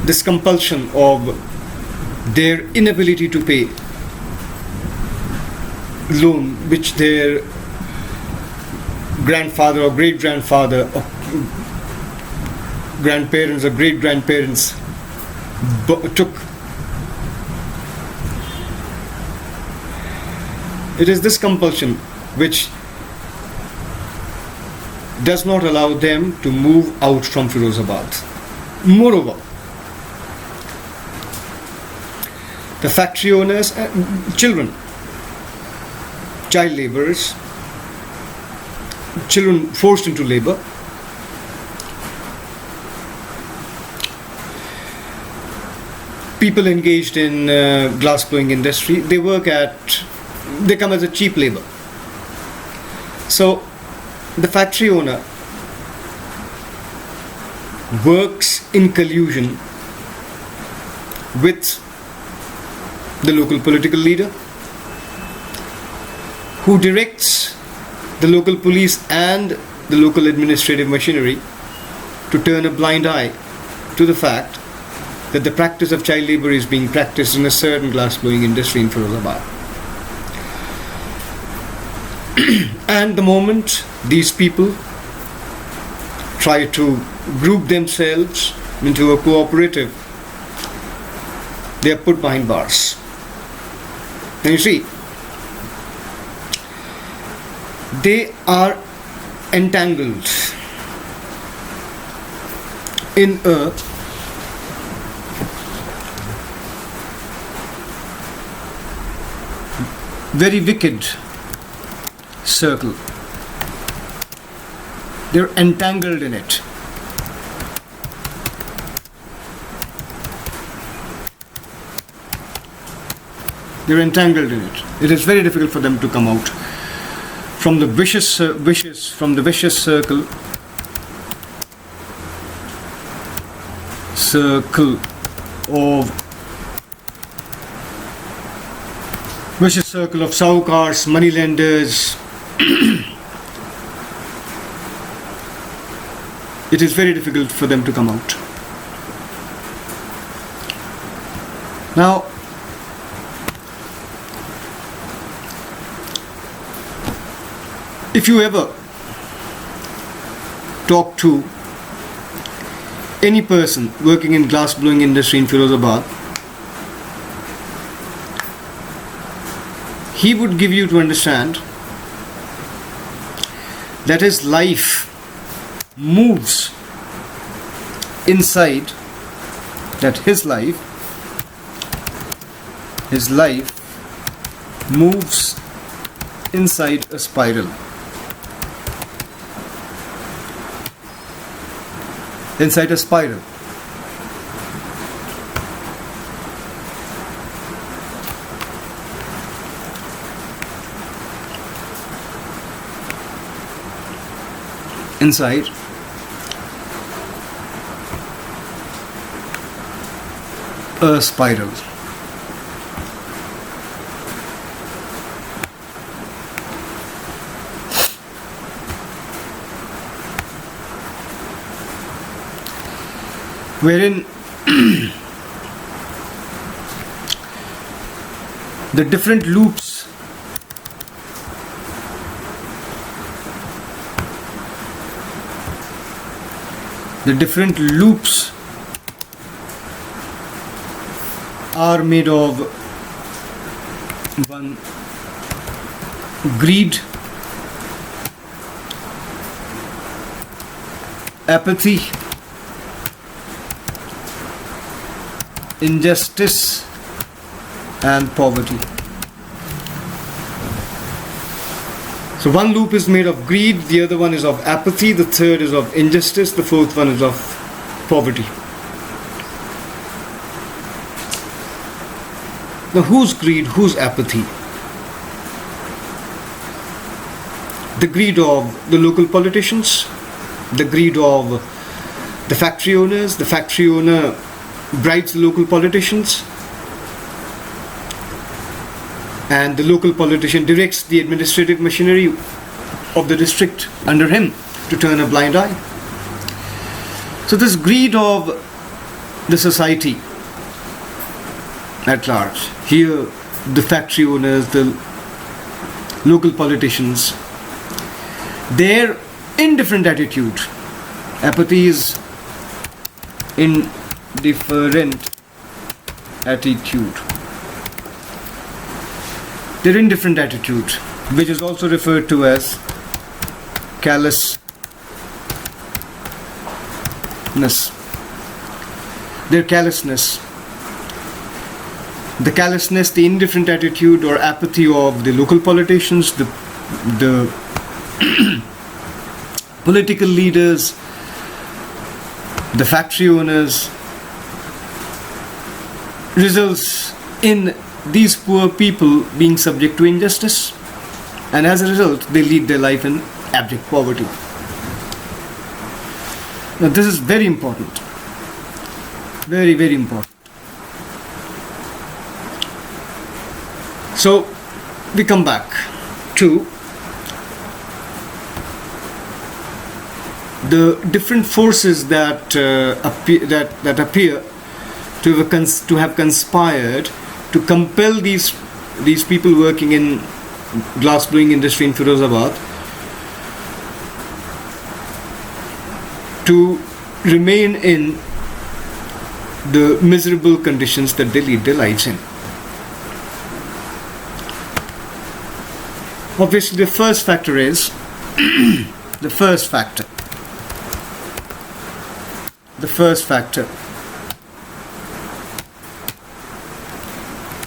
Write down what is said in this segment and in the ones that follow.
this compulsion of their inability to pay loan which their grandfather or great-grandfather or grandparents or great-grandparents took. It is this compulsion which does not allow them to move out from Firozabad. Moreover, the factory owners, children, child laborers, children forced into labor, people engaged in glass blowing industry, they come as a cheap labor. So the factory owner works in collusion with the local political leader, who directs the local police and the local administrative machinery to turn a blind eye to the fact that the practice of child labor is being practiced in a certain glass blowing industry in Firozabad. And the moment these people try to group themselves into a cooperative, they are put behind bars. And you see, they are entangled in a very wicked circle. They're entangled in it. They're entangled in it. It is very difficult for them to come out from the vicious circle of saukars, moneylenders. It is very difficult for them to come out. Now, if you ever talk to any person working in glass blowing industry in Firozabad, he would give you to understand that his life moves inside, that his life moves inside a spiral. Inside a spiral. Inside a spiral. Wherein the different loops are made of one, greed, apathy, injustice, and poverty. So one loop is made of greed, the other one is of apathy, the third is of injustice, the fourth one is of poverty. Now whose greed, whose apathy? The greed of the local politicians, the greed of the factory owners. The factory owner bribes the local politicians, and the local politician directs the administrative machinery of the district under him to turn a blind eye. So this greed of the society at large. Here, the factory owners, the local politicians, their indifferent attitude, apathy is indifferent attitude. Their indifferent attitude, which is also referred to as callousness. Their callousness. The callousness, the indifferent attitude or apathy of the local politicians, the political leaders, the factory owners, results in these poor people being subject to injustice, and as a result they lead their life in abject poverty. Now this is very important, very, very important. So we come back to the different forces that appear to have conspired to compel these people working in glass blowing industry in Firozabad to remain in the miserable conditions that they lead their lives in. Obviously, the first factor is the first factor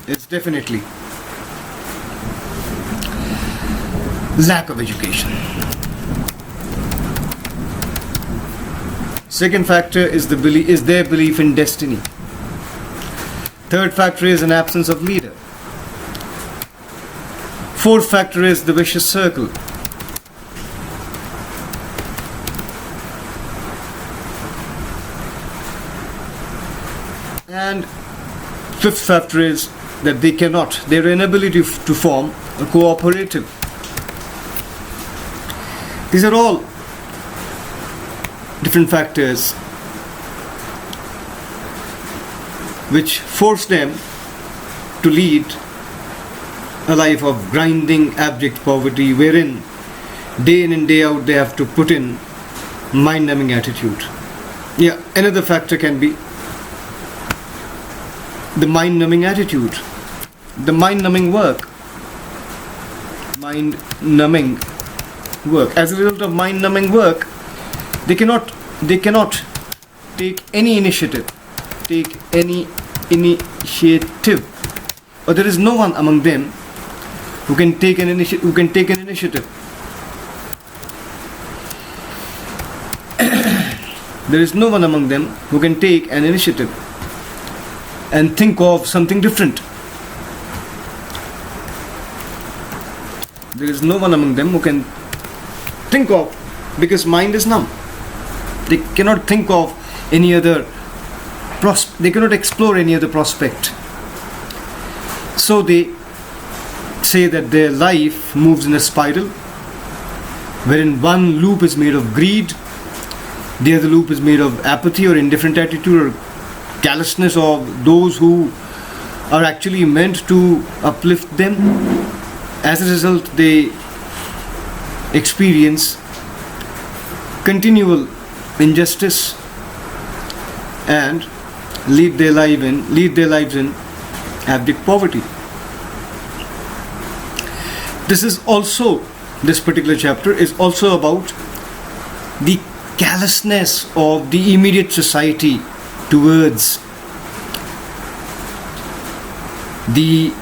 is definitely lack of education. Second factor is their belief in destiny. Third factor is an absence of leader. Fourth factor is the vicious circle. And fifth factor is that their inability to form a cooperative. These are all different factors which force them to lead a life of grinding, abject poverty, wherein day in and day out they have to put in mind-numbing attitude. Yeah, another factor can be the mind-numbing attitude, the mind-numbing work. Mind-numbing work. As a result of mind-numbing work, they cannot take any initiative, or there is no one among them who can take an initiative. There is no one among them who can take an initiative and think of something different. There is no one among them who can think of, because mind is numb. They cannot think of any other they cannot explore any other prospect. So they say that their life moves in a spiral, wherein one loop is made of greed, the other loop is made of apathy or indifferent attitude or callousness of those who are actually meant to uplift them. As a result, they experience continual injustice and lead their lives in abject poverty. This particular chapter is also about the callousness of the immediate society towards the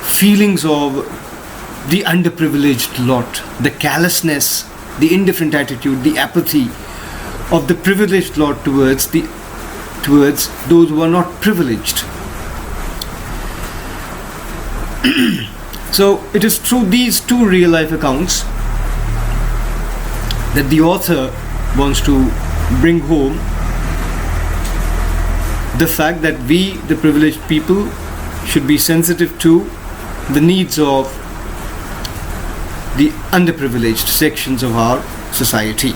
feelings of the underprivileged lot, the callousness, the indifferent attitude, the apathy of the privileged lot towards those who are not privileged. So it is through these two real life accounts that the author wants to bring home the fact that we, the privileged people, should be sensitive to the needs of the underprivileged sections of our society.